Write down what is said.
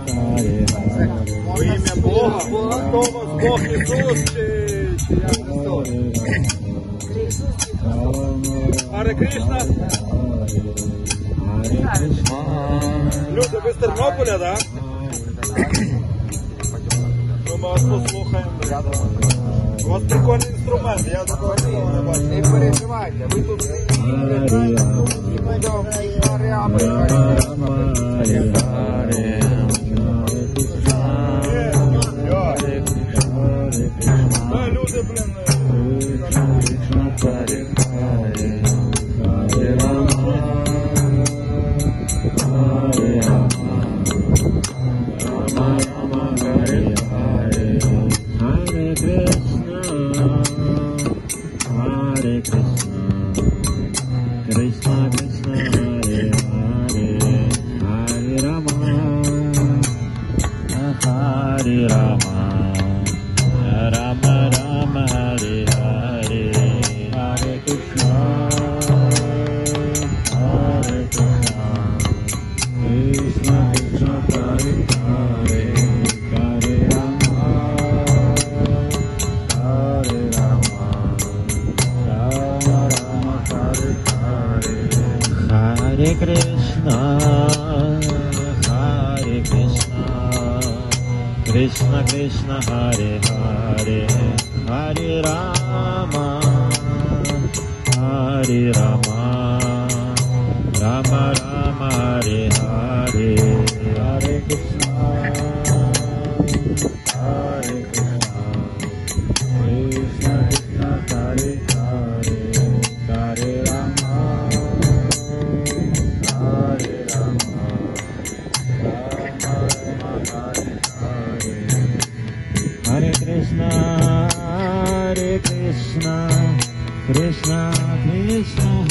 Во ім'я Бога, хто вас Бог Ісус чи я Христос? Харе Кришна? Люди, ви з Тернополя, так? Ми вас послухаємо. У вас прикольний інструмент, я такого не бачу. Не переживайте, ви тут не їдете, і будемо парями. Люди, блин, Hare Krishna, Hare Krishna, Krishna Krishna Hare Hare, Hare Rama, Hare Rama, Rama Rama Hare Hare, Hare Krishna, Hare Krishna, Krishna Krishna Hare Hare, Hare Rama. Hare Krishna, Krishna Krishna